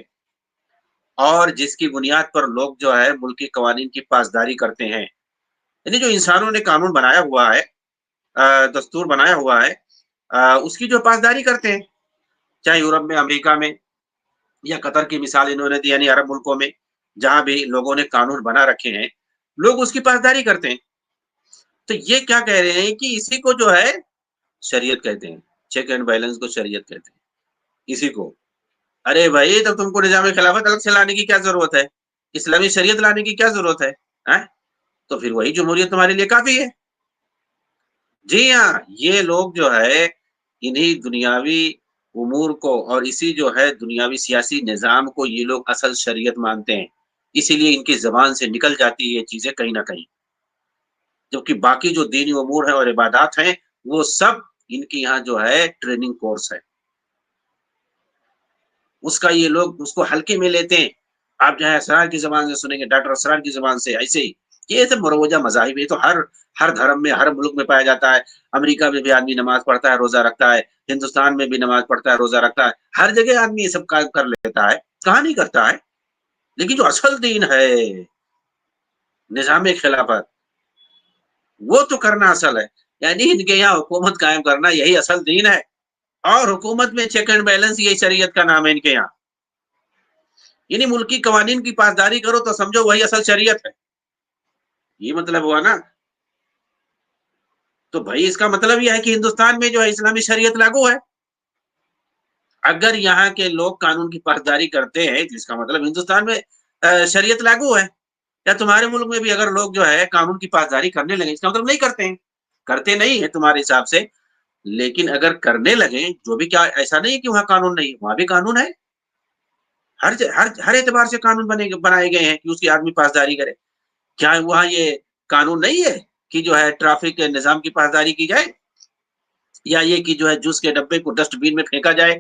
اور جس کی بنیاد پر لوگ جو ہے ملکی قوانین کی پاسداری کرتے ہیں، یعنی جو انسانوں نے قانون بنایا ہوا ہے، دستور بنایا ہوا ہے، اس کی جو پاسداری کرتے ہیں، چاہے یورپ میں، امریکہ میں، یا قطر کی مثال انہوں نے دی، یعنی عرب ملکوں میں جہاں بھی لوگوں نے قانون بنا رکھے ہیں، لوگ اس کی پاسداری کرتے ہیں۔ تو یہ کیا کہہ رہے ہیں کہ اسی کو جو ہے شریعت کہتے ہیں، چیک اینڈ بیلنس کو شریعت کہتے ہیں اسی کو۔ ارے بھائی، تو تم کو نظام خلافت الگ سے لانے کی کیا ضرورت ہے؟ اسلامی شریعت لانے کی کیا ضرورت ہے؟ تو پھر وہی جمہوریت تمہارے لیے کافی ہے۔ جی ہاں، یہ لوگ جو ہے انہی دنیاوی امور کو، اور اسی جو ہے دنیاوی سیاسی نظام کو یہ لوگ اصل شریعت مانتے ہیں، اسی لیے ان کی زبان سے نکل جاتی ہے یہ چیزیں کہیں نہ کہیں، جبکہ باقی جو دینی امور ہیں اور عبادات ہیں وہ سب ان کی یہاں جو ہے ٹریننگ کورس ہے، اس کا یہ لوگ اس کو ہلکے میں لیتے ہیں۔ آپ جو ہے اسرار کی زبان سے سنیں گے، ڈاکٹر اسرار کی زبان سے، ایسے ہی یہ سب مروجہ مذاہب ہے، تو ہر دھرم میں، ہر ملک میں پایا جاتا ہے۔ امریکہ میں بھی آدمی نماز پڑھتا ہے، روزہ رکھتا ہے، ہندوستان میں بھی نماز پڑھتا ہے، روزہ رکھتا ہے، ہر جگہ آدمی یہ سب کام کر لیتا ہے، کہاں نہیں کرتا ہے؟ لیکن جو اصل دین ہے نظام خلافت، وہ تو کرنا اصل ہے، یعنی ان کے یہاں حکومت قائم کرنا یہی اصل دین ہے، اور حکومت میں چیک اینڈ بیلنس یہی شریعت کا نام ہے ان کے یہاں، یعنی ملکی قوانین کی پاسداری کرو تو سمجھو وہی اصل شریعت ہے، یہ مطلب ہوا نا؟ تو بھائی اس کا مطلب یہ ہے کہ ہندوستان میں جو ہے اسلامی شریعت لاگو ہے، اگر یہاں کے لوگ قانون کی پاسداری کرتے ہیں تو اس کا مطلب ہندوستان میں شریعت لاگو ہے، یا تمہارے ملک میں بھی اگر لوگ جو ہے قانون کی پاسداری کرنے لگے، اس کا مطلب نہیں کرتے ہیں، کرتے نہیں ہے تمہارے حساب سے، لیکن اگر کرنے لگے جو بھی، کیا ایسا نہیں ہے کہ وہاں قانون نہیں ہے، وہاں بھی قانون ہے، ہر اعتبار سے قانون بنائے گئے ہیں کہ اس کی آدمی پاسداری کرے، کیا وہاں یہ قانون نہیں ہے کہ جو ہے ٹریفک نظام کی پاسداری کی جائے، یا یہ کہ جو ہے جوس کے ڈبے کو ڈسٹ بین میں پھینکا جائے،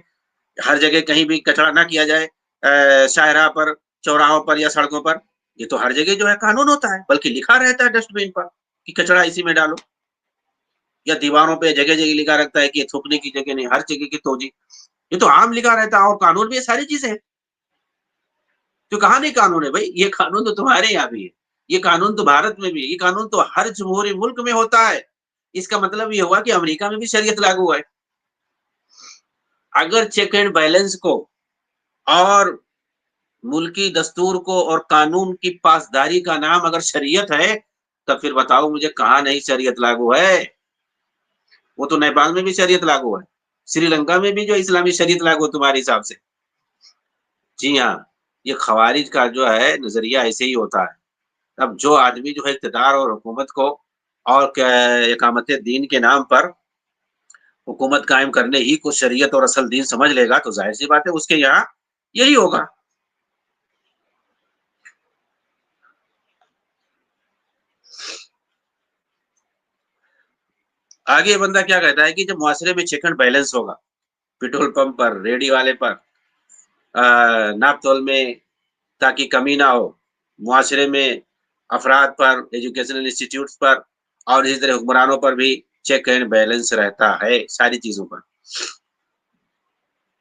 ہر جگہ کہیں بھی کچرا نہ کیا جائے، شاہراہ پر، چوراہوں پر یا سڑکوں پر، یہ تو ہر جگہ جو ہے قانون ہوتا ہے، بلکہ لکھا رہتا ہے ڈسٹ بین پر کہ کچرا اسی میں ڈالو، یا دیواروں پہ جگہ جگہ لکھا رہتا ہے کہ یہ تھوکنے کی جگہ نہیں، ہر جگہ کی توجہ، یہ تو عام لکھا رہتا ہے، اور قانون بھی یہ ساری چیزیں ہیں، تو کہاں نہیں قانون ہے بھائی؟ یہ قانون تو تمہارے یہاں بھی ہے، یہ قانون تو بھارت میں بھی ہے، یہ قانون تو ہر جمہوری ملک میں ہوتا ہے، اس کا مطلب یہ ہوا کہ امریکہ میں بھی شریعت لاگو ہے۔ اگر چیک اینڈ بیلنس کو اور ملکی دستور کو اور قانون کی پاسداری کا نام اگر شریعت ہے، تو پھر بتاؤ مجھے کہاں نہیں شریعت لاگو ہے؟ وہ تو نیپال میں بھی شریعت لاگو ہے، سری لنکا میں بھی جو اسلامی شریعت لاگو ہے تمہارے حساب سے۔ جی ہاں، یہ خوارج کا جو ہے نظریہ ایسے ہی ہوتا ہے۔ اب جو آدمی جو ہے اقتدار اور حکومت کو اور اقامت دین کے نام پر حکومت قائم کرنے ہی کو شریعت اور اصل دین سمجھ لے گا، تو ظاہر سی بات ہے اس کے یہاں یہی ہوگا۔ آگے بندہ کیا کہتا ہے کہ جب معاشرے میں چیک اینڈ بیلنس ہوگا، پیٹرول پمپ پر، ریڈی والے پر، ناپ تول میں تاکہ کمی نہ ہو، معاشرے میں افراد پر، ایجوکیشنل انسٹیٹیوٹس پر، اور اسی طرح حکمرانوں پر بھی چیک اینڈ بیلنس رہتا ہے ساری چیزوں پر،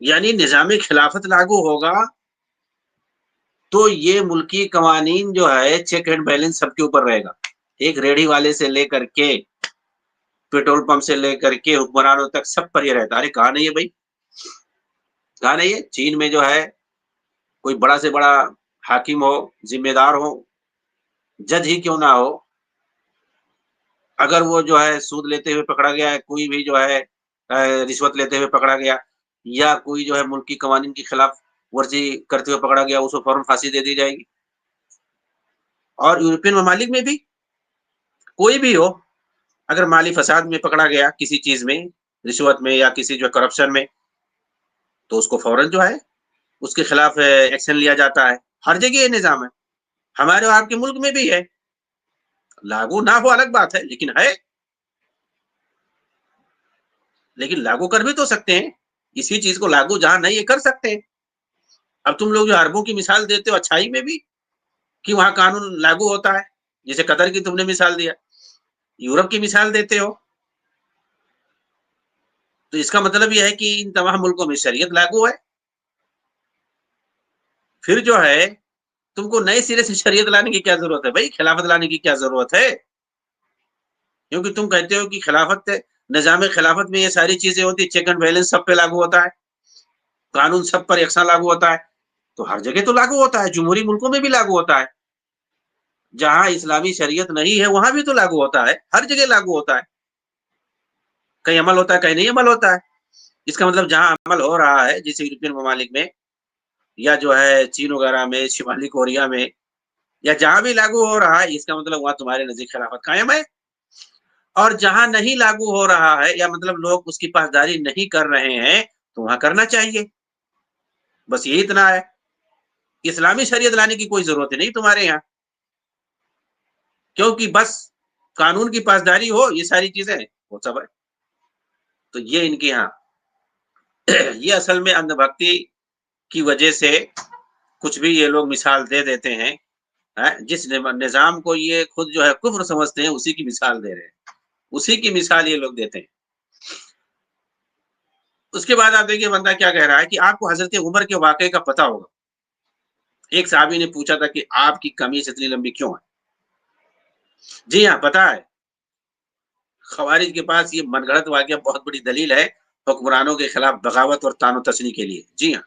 یعنی نظام خلافت لاگو ہوگا تو یہ ملکی قوانین جو ہے چیک اینڈ بیلنس سب کے اوپر رہے گا، ایک ریڑھی والے سے لے کر کے پیٹرول پمپ سے لے کر کے حکمرانوں تک سب پر یہ رہتا ہے۔ ارے کہاں نہیں ہے بھائی؟ کہاں نہیں ہے؟ چین میں جو ہے کوئی بڑا سے بڑا حاکم ہو، ذمہ دار ہو، جج ہی کیوں نہ ہو، اگر وہ جو ہے سود لیتے ہوئے پکڑا گیا ہے، کوئی بھی جو ہے رشوت لیتے ہوئے پکڑا گیا، یا کوئی جو ہے ملکی قوانین کی خلاف ورزی کرتے ہوئے پکڑا گیا، اس کو فوراً پھانسی دے دی جائے گی۔ اور یورپین ممالک میں بھی کوئی بھی ہو، اگر مالی فساد میں پکڑا گیا کسی چیز میں، رشوت میں یا کسی جو کرپشن میں، تو اس کو فوراً جو ہے اس کے خلاف ایکشن لیا جاتا ہے۔ ہر جگہ یہ نظام ہے، ہمارے اور آپ کے ملک میں بھی ہے، لاگو نہ ہو الگ بات ہے، لیکن ہے، لیکن لاگو کر بھی تو سکتے ہیں، اسی چیز کو لاگو جہاں نہیں ہے کر سکتے ہیں۔ اب تم لوگ جو عربوں کی مثال دیتے ہو اچھائی میں بھی کہ وہاں قانون لاگو ہوتا ہے، جیسے قطر کی تم نے مثال دیا، یورپ کی مثال دیتے ہو، تو اس کا مطلب یہ ہے کہ ان تمام ملکوں میں شریعت لاگو ہے۔ پھر جو ہے تم کو نئے سرے سے شریعت لانے کی کیا ضرورت ہے بھائی؟ خلافت لانے کی کیا ضرورت ہے؟ کیونکہ تم کہتے ہو کہ خلافت، نظام خلافت میں یہ ساری چیزیں ہوتی، چیک اینڈ بیلنس سب پہ لاگو ہوتا ہے، قانون سب پر یکساں لاگو ہوتا ہے، تو ہر جگہ تو لاگو ہوتا ہے، جمہوری ملکوں میں بھی لاگو ہوتا ہے، جہاں اسلامی شریعت نہیں ہے وہاں بھی تو لاگو ہوتا ہے، ہر جگہ لاگو ہوتا ہے، کہیں عمل ہوتا ہے کہیں نہیں عمل ہوتا ہے۔ اس کا مطلب جہاں عمل ہو رہا ہے، جیسے یورپین ممالک میں یا جو ہے چین وغیرہ میں، شمالی کوریا میں، یا جہاں بھی لاگو ہو رہا ہے، اس کا مطلب وہاں تمہارے نزدیک خلافت قائم ہے۔ اور جہاں نہیں لاگو ہو رہا ہے، یا مطلب لوگ اس کی پاسداری نہیں کر رہے ہیں، تو وہاں کرنا چاہیے، بس یہی اتنا ہے۔ اسلامی شریعت لانے کی کوئی ضرورت نہیں تمہارے یہاں، کیونکہ بس قانون کی پاسداری ہو، یہ ساری چیزیں وہ سب ہے۔ تو یہ ان کے یہاں یہ اصل میں اندھ بھکتی کی وجہ سے کچھ بھی یہ لوگ مثال دے دیتے ہیں، جس نظام کو یہ خود جو ہے کفر سمجھتے ہیں، اسی کی مثال دے رہے ہیں، اسی کی مثال یہ لوگ دیتے ہیں۔ اس کے بعد آپ دیکھیے بندہ کیا کہہ رہا ہے کہ آپ کو حضرت عمر کے واقعے کا پتہ ہوگا. ایک صحابی نے پوچھا تھا کہ آپ کی قمیص اتنی لمبی کیوں ہے؟ جی ہاں پتہ ہے. خوارج کے پاس یہ من گھڑت واقعہ بہت بڑی دلیل ہے حکمرانوں کے خلاف بغاوت اور تان و تشنی کے لیے. جی ہاں،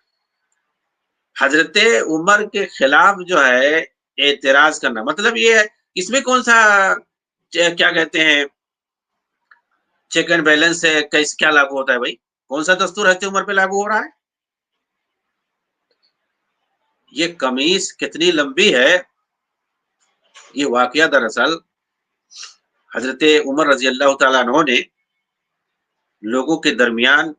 حضرت عمر کے خلاف جو ہے اعتراض کرنا مطلب یہ ہے، اس میں کون سا کیا کہتے ہیں چیک اینڈ بیلنس ہے، کیا لاگو ہوتا ہے بھائی؟ کون سا دستور حضرت عمر پہ لاگو ہو رہا ہے؟ یہ قمیص کتنی لمبی ہے، یہ واقعہ دراصل حضرت عمر رضی اللہ تعالیٰ عنہ نے لوگوں کے درمیان،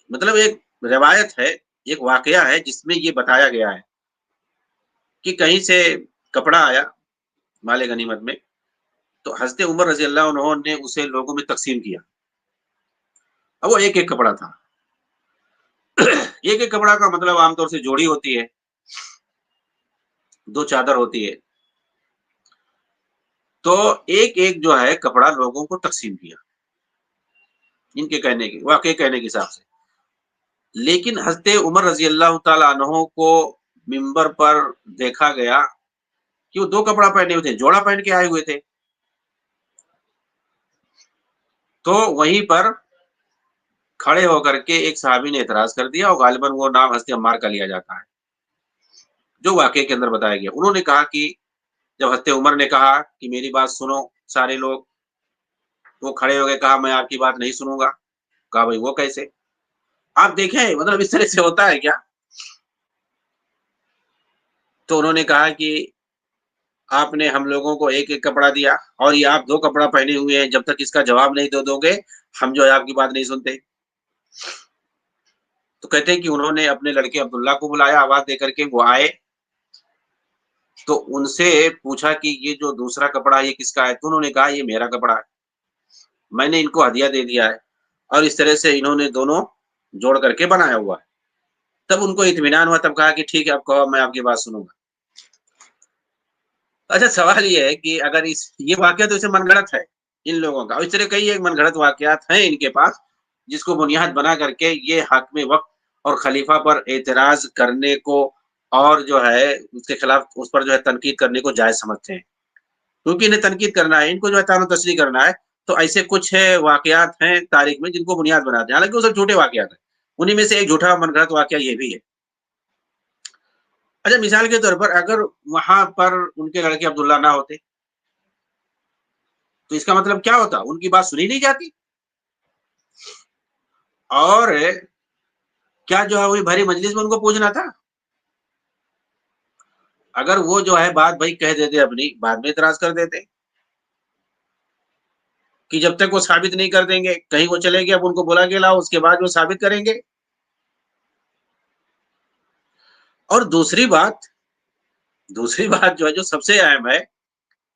مطلب ایک روایت ہے، ایک واقعہ ہے جس میں یہ بتایا گیا ہے کہ کہیں سے کپڑا آیا مال غنیمت میں، تو حضرت عمر رضی اللہ عنہ نے اسے لوگوں میں تقسیم کیا. اب وہ ایک ایک کپڑا تھا. ایک ایک کپڑا کا مطلب عام طور سے جوڑی ہوتی ہے، 2 چادر ہوتی ہے. تو ایک ایک جو ہے کپڑا لوگوں کو تقسیم کیا ان کے کہنے کے واقعے کہنے کے حساب سے. لیکن حضرت عمر رضی اللہ تعالیٰ عنہ کو منبر پر دیکھا گیا کہ وہ 2 کپڑا پہنے ہوئے تھے، جوڑا پہن کے آئے ہوئے تھے. تو وہیں پر کھڑے ہو کر کے ایک صحابی نے اعتراض کر دیا، اور غالباً وہ نام حضرت عمار کا لیا جاتا ہے جو واقعے کے اندر بتایا گیا. انہوں نے کہا کہ جب حضرت عمر نے کہا کہ میری بات سنو سارے لوگ، وہ کھڑے ہو گئے، کہا میں آپ کی بات نہیں سنوں گا. کہا بھائی وہ کیسے؟ آپ دیکھیں مطلب اس طرح سے ہوتا ہے کیا؟ تو انہوں نے کہا کہ آپ نے ہم لوگوں کو ایک ایک کپڑا دیا اور یہ آپ 2 کپڑا پہنے ہوئے ہیں، جب تک اس کا جواب نہیں دو گے ہم جو ہے آپ کی بات نہیں سنتے. تو کہتے ہیں کہ انہوں نے اپنے لڑکے عبداللہ کو بلایا آواز دے کر کے، وہ آئے تو ان سے پوچھا کہ یہ جو دوسرا کپڑا یہ کس کا ہے؟ تو انہوں نے کہا یہ میرا کپڑا ہے، میں نے ان کو ہدیہ دے دیا ہے. اور اس طرح سے انہوں نے دونوں جوڑ کر کے بنایا ہوا ہے. تب ان کو اطمینان ہوا، تب کہا کہ ٹھیک ہے آپ کہو، میں آپ کی بات سنوں گا. اچھا سوال یہ ہے کہ اگر یہ واقعہ تو اسے من گھڑت ہے ان لوگوں کا، اور اس طرح کئی ایک من گھڑت واقعات ہیں ان کے پاس جس کو بنیاد بنا کر کے یہ حاکم وقت اور خلیفہ پر اعتراض کرنے کو اور جو ہے اس کے خلاف اس پر جو ہے تنقید کرنے کو جائز سمجھتے ہیں، کیونکہ انہیں تنقید کرنا ہے، ان کو جو ہے تان و تشریح کرنا ہے. تو ایسے کچھ واقعات ہیں تاریخ میں جن کو بنیاد بناتے ہیں، حالانکہ وہ سب جھوٹے واقعات ہیں. انہی میں سے ایک جھوٹا من گھڑت واقعہ یہ بھی ہے. اچھا مثال کے طور پر اگر وہاں پر ان کے لڑکے عبداللہ نہ ہوتے تو اس کا مطلب کیا ہوتا؟ ان کی بات سنی نہیں جاتی، اور کیا جو ہے وہی بھری مجلس میں ان کو پوچھنا تھا. اگر وہ جو ہے بات بھائی کہہ دیتے اپنی، بعد میں اعتراض کر دیتے کہ جب تک وہ ثابت نہیں کر دیں گے، کہیں وہ چلے گئے اب ان کو بولا گیا لاؤ، اس کے بعد وہ ثابت کریں گے. اور دوسری بات جو ہے جو سب سے اہم ہے،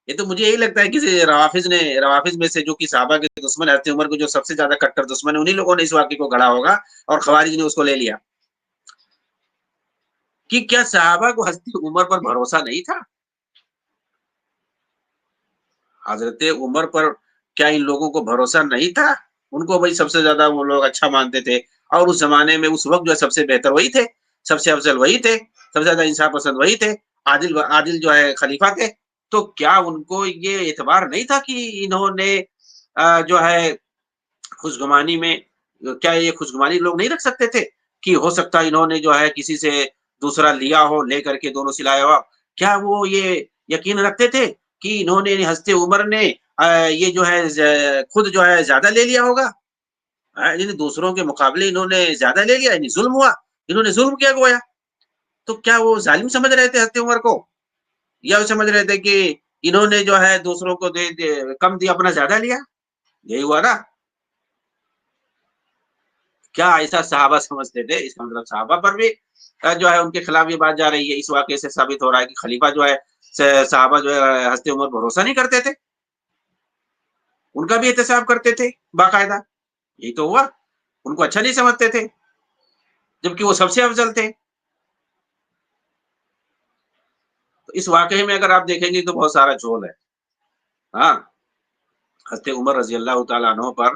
یہ تو مجھے یہی لگتا ہے کہ روافظ میں سے جو کہ صحابہ کے دشمن حضرت عمر کو جو سب سے زیادہ کٹر دشمن ہے، انہی لوگوں نے اس واقعے کو گڑھا ہوگا اور خوارج نے اس کو لے لیا کہ کیا صحابہ کو حضرت عمر پر بھروسہ نہیں تھا؟ حضرت عمر پر کیا ان لوگوں کو بھروسہ نہیں تھا؟ ان کو بھائی سب سے زیادہ وہ لوگ اچھا مانتے تھے، اور اس زمانے میں اس وقت جو ہے سب سے بہتر وہی تھے، سب سے افضل وہی تھے، سب سے زیادہ انصاف پسند وہی تھے، عادل جو ہے خلیفہ تھے. تو کیا ان کو یہ اعتبار نہیں تھا کہ انہوں نے جو ہے خوشگمانی میں، کیا یہ خوشگمانی لوگ نہیں رکھ سکتے تھے کہ ہو سکتا ہے انہوں نے جو ہے کسی سے دوسرا لیا ہو، لے کر کے دونوں سلایا ہوا؟ کیا وہ یہ یقین رکھتے تھے کہ انہوں نے حضرت عمر نے یہ جو ہے خود جو ہے زیادہ لے لیا ہوگا، یعنی دوسروں کے مقابلے انہوں نے زیادہ لے لیا، یعنی ظلم ہوا، انہوں نے ظلم کیا گویا؟ تو کیا وہ ظالم سمجھ رہے تھے حضرت عمر کو، یا وہ سمجھ رہے تھے کہ انہوں نے جو ہے دوسروں کو کم دیا اپنا زیادہ لیا؟ یہی ہوا نا. کیا ایسا صحابہ سمجھتے تھے؟ اس کا مطلب صحابہ پر بھی جو ہے ان کے خلاف یہ بات جا رہی ہے. اس واقعے سے ثابت ہو رہا ہے کہ خلیفہ جو ہے صحابہ جو ہے حضرت عمر بھروسہ نہیں کرتے تھے، ان کا بھی احتساب کرتے تھے باقاعدہ. یہی تو ہوا، ان کو اچھا نہیں سمجھتے تھے جبکہ وہ سب سے افضل تھے. تو اس واقعے میں اگر آپ دیکھیں گے تو بہت سارا جھول ہے. ہاں، حضرت عمر رضی اللہ تعالیٰ عنہ پر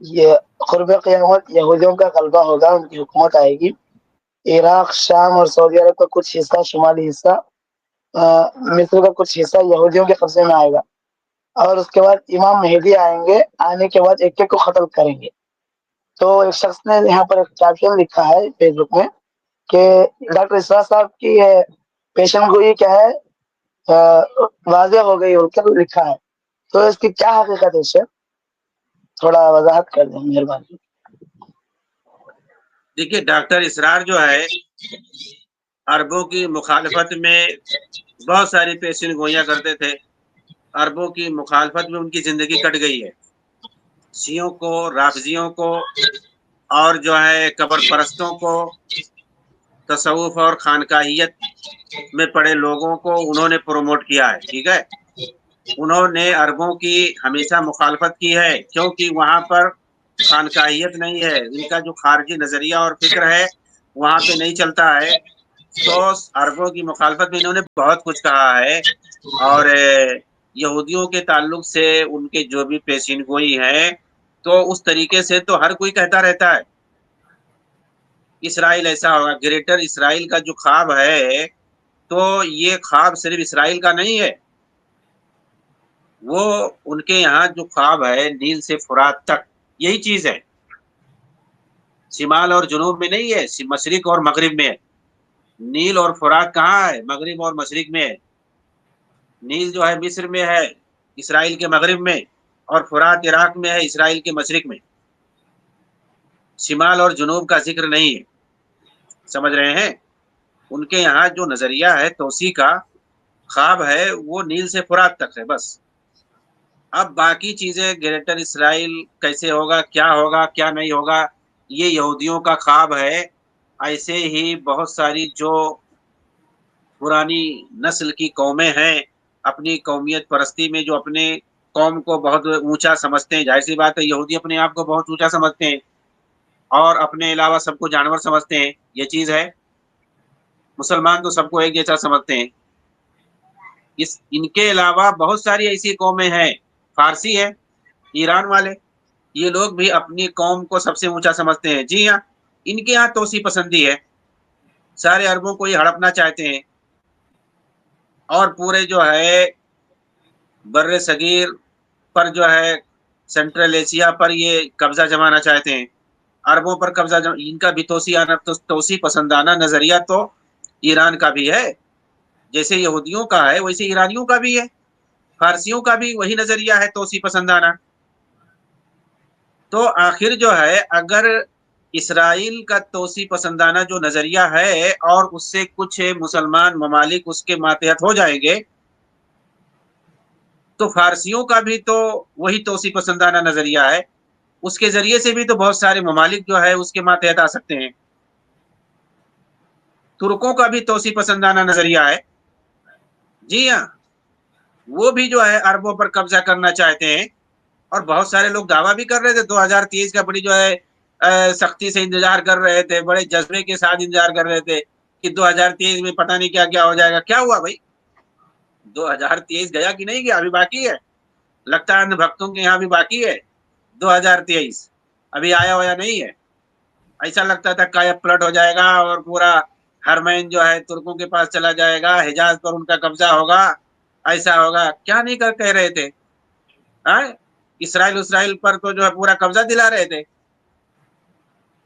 یہ قرب قیامت یہودیوں کا غلبہ ہوگا، ان کی حکومت آئے گی، عراق، شام اور سعودی عرب کا کچھ حصہ، شمالی حصہ، مصر کا کچھ حصہ یہودیوں کے قبضے میں آئے گا، اور اس کے بعد امام مہدی آئیں گے، آنے کے بعد ایک ایک کو قتل کریں گے۔ تو ایک شخص نے یہاں پر ایک کیپشن لکھا ہے فیس بک میں کہ ڈاکٹر اسرار صاحب کی پیشن گوئی کیا ہے واضح ہو گئی، اور کیا لکھا ہے، تو اس کی کیا حقیقت ہے؟ اس سے تھوڑا وضاحت کر دیں مہربانی۔ دیکھیے ڈاکٹر اسرار جو ہے عربوں کی مخالفت میں بہت ساری پیشن گوئیاں کرتے تھے، عربوں کی مخالفت میں ان کی زندگی کٹ گئی ہے، شیعوں کو، رافضیوں کو، اور جو ہے قبر پرستوں کو، تصوف اور خانقاہیت میں پڑے لوگوں کو انہوں نے پروموٹ کیا ہے، ٹھیک ہے۔ انہوں نے عربوں کی ہمیشہ مخالفت کی ہے، کیونکہ وہاں پر خانقاہیت نہیں ہے، ان کا جو خارجی نظریہ اور فکر ہے وہاں پہ نہیں چلتا ہے۔ تو عربوں کی مخالفت میں انہوں نے بہت کچھ کہا ہے، اور یہودیوں کے تعلق سے ان کے جو بھی پیشین گوئی ہے تو اس طریقے سے تو ہر کوئی کہتا رہتا ہے اسرائیل ایسا ہوگا، گریٹر اسرائیل کا جو خواب ہے تو یہ خواب صرف اسرائیل کا نہیں ہے، وہ ان کے یہاں جو خواب ہے نیل سے فرات تک یہی چیز ہے، شمال اور جنوب میں نہیں ہے، مشرق اور مغرب میں ہے۔ نیل اور فرات کہاں ہے؟ مغرب اور مشرق میں ہے۔ نیل جو ہے مصر میں ہے، اسرائیل کے مغرب میں، اور فرات عراق میں ہے، اسرائیل کے مشرق میں۔ شمال اور جنوب کا ذکر نہیں ہے، سمجھ رہے ہیں؟ ان کے یہاں جو نظریہ ہے توسیع کا، خواب ہے، وہ نیل سے فرات تک ہے بس۔ اب باقی چیزیں گریٹر اسرائیل کیسے ہوگا، کیا نہیں ہوگا، یہ یہودیوں کا خواب ہے۔ ایسے ہی بہت ساری جو پرانی نسل کی قومیں ہیں، اپنی قومیت پرستی میں جو اپنے قوم کو بہت اونچا سمجھتے ہیں، ظاہر سی بات ہے یہودی اپنے آپ کو بہت اونچا سمجھتے ہیں اور اپنے علاوہ سب کو جانور سمجھتے ہیں، یہ چیز ہے۔ مسلمان تو سب کو ایک جیسا سمجھتے ہیں۔ ان کے علاوہ بہت ساری ایسی قومیں ہیں، فارسی ہے، ایران والے، یہ لوگ بھی اپنی قوم کو سب سے اونچا سمجھتے ہیں۔ جی ہاں، ان کے یہاں توسیع پسندی ہے، سارے عربوں کو یہ ہڑپنا چاہتے ہیں، اور پورے جو ہے بر صغیر پر جو ہے سینٹرل ایشیا پر یہ قبضہ جمانا چاہتے ہیں، عربوں پر قبضہ ان کا بھی توسیع پسندانہ نظریہ تو ایران کا بھی ہے، جیسے یہودیوں کا ہے ویسے ایرانیوں کا بھی ہے، فارسیوں کا بھی وہی نظریہ ہے توسیع پسندانہ۔ تو آخر جو ہے اگر اسرائیل کا توسیع پسندانہ جو نظریہ ہے اور اس سے کچھ مسلمان ممالک اس کے ماتحت ہو جائیں گے تو فارسیوں کا بھی تو وہی توسیع پسندانہ نظریہ ہے، اس کے ذریعے سے بھی تو بہت سارے ممالک جو ہے اس کے ماتحت آ سکتے ہیں۔ ترکوں کا بھی توسیع پسندانہ نظریہ ہے، جی ہاں، وہ بھی جو ہے عربوں پر قبضہ کرنا چاہتے ہیں، اور بہت سارے لوگ دعویٰ بھی کر رہے تھے 2023 کا بڑی جو ہے سختی سے انتظار کر رہے تھے، بڑے جذبے کے ساتھ انتظار کر رہے تھے کہ 2023 میں پتہ نہیں کیا کیا ہو جائے گا۔ کیا ہوا بھائی؟ 2023 گیا کہ نہیں گیا؟ ابھی باقی ہے، لگتا ہے بھکتوں کے یہاں بھی باقی ہے 2023، ابھی آیا ہوا نہیں ہے۔ ایسا لگتا تھا کایا پلٹ ہو جائے گا اور پورا حرمین جو ہے ترکوں کے پاس چلا جائے گا، حجاز پر ان کا قبضہ ہوگا، ایسا ہوگا، کیا نہیں کہہ رہے تھے، اسرائیل پر تو جو ہے پورا قبضہ دلا رہے تھے۔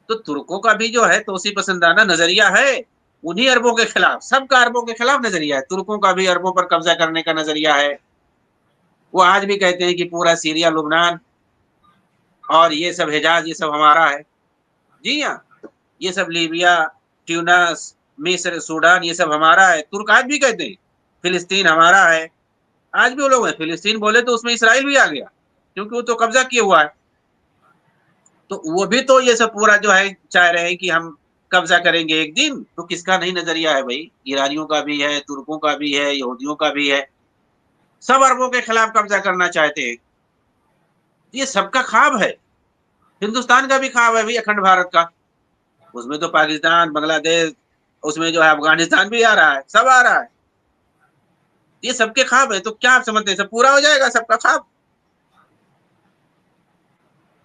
تو ترکوں کا بھی جو ہے توسیع پسندانہ نظریہ ہے، انہی عربوں کے خلاف، سب کا عربوں کے خلاف نظریہ ہے، ترکوں کا بھی عربوں پر قبضہ کرنے کا نظریہ ہے۔ وہ آج بھی کہتے ہیں کہ پورا سیریا، لبنان اور یہ سب حجاز یہ سب ہمارا ہے، جی ہاں، یہ سب لیبیا، ٹیونس، مصر، سوڈان یہ سب ہمارا ہے۔ ترک آج بھی کہتے ہیں فلسطین ہمارا ہے، آج بھی وہ لوگ ہیں، فلسطین بولے تو اس میں اسرائیل بھی آ گیا کیونکہ وہ تو قبضہ کیا ہوا ہے۔ تو وہ بھی تو یہ سب پورا جو ہے چاہ رہے ہیں کہ ہم قبضہ کریں گے ایک دن۔ تو کس کا نہیں نظریہ ہے بھائی؟ ایرانیوں کا بھی ہے، ترکوں کا بھی ہے، یہودیوں کا بھی ہے، سب عربوں کے خلاف قبضہ کرنا چاہتے ہیں۔ یہ سب کا خواب ہے، ہندوستان کا بھی خواب ہے بھائی، اکھنڈ بھارت کا، اس میں تو پاکستان، بنگلہ دیش، اس میں جو ہے افغانستان بھی آ رہا ہے، سب آ رہا ہے، یہ سب کے خواب ہے۔ تو کیا آپ سمجھتے ہیں سب پورا ہو جائے گا سب کا خواب؟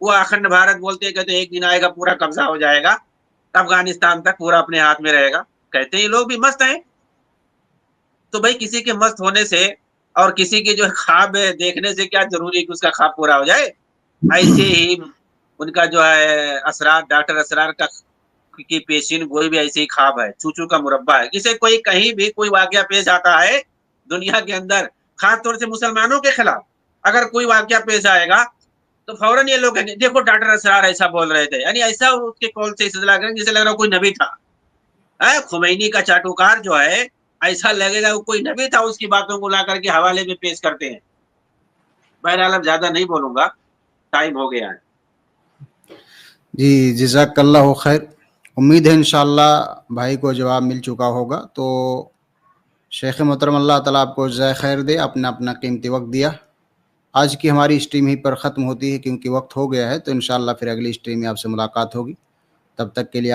وہ اخنڈ بھارت بولتے کہتے ایک دن آئے گا پورا قبضہ ہو جائے گا افغانستان تک پورا اپنے ہاتھ میں رہے گا. کہتے ہیں یہ لوگ بھی مست ہیں. تو بھائی کسی کے مست ہونے سے اور کسی کے جو خواب دیکھنے سے کیا ضروری ہے کہ اس کا خواب پورا ہو جائے. ایسے ہی ان کا جو ہے اسرار ڈاکٹر اسرار کا کی پیشین گوئی بھی ایسے ہی خواب ہے, چوچو کا مربع ہے. کسی کوئی کہیں بھی کوئی واقعہ پیش آتا ہے دنیا کے اندر, خاص طور سے مسلمانوں کے خلاف اگر کوئی واقعہ پیش آئے گا تو فوراً یہ لوگ کہیں گے دیکھو ڈاکٹر اسرار ایسا بول رہے تھے, یعنی ایسا اس کے قول سے استدلال کریں جسے لگ رہا کوئی نبی تھا. خمینی کا چاٹوکار جو ہے ایسا لگے گا وہ کوئی نبی تھا, اس کی باتوں کو لا کر کے حوالے میں پیش کرتے ہیں. بہرحال اب زیادہ نہیں بولوں گا, ٹائم ہو گیا ہے. جی جزاک اللہ خیر. امید ہے انشاءاللہ بھائی کو جواب مل چکا ہوگا. تو شیخ محترم اللہ تعالیٰ آپ کو جزائے خیر دے, آپ نے اپنا قیمتی وقت دیا. آج کی ہماری اسٹریم ہی پر ختم ہوتی ہے کیونکہ وقت ہو گیا ہے. تو انشاءاللہ پھر اگلی اسٹریم میں آپ سے ملاقات ہوگی. تب تک کے لیے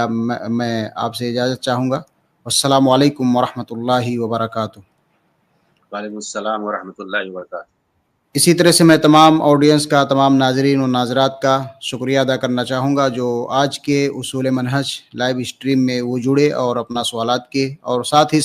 میں آپ سے اجازت چاہوں گا. السلام علیکم ورحمۃ اللہ وبرکاتہ. وعلیکم السلام ورحمۃ اللہ وبرکاتہ. اسی طرح سے میں تمام آڈینس کا, تمام ناظرین و ناظرات کا شکریہ ادا کرنا چاہوں گا جو آج کے اصول منہج لائیو اسٹریم میں وہ جڑے اور اپنا سوالات کیے, اور ساتھ ہی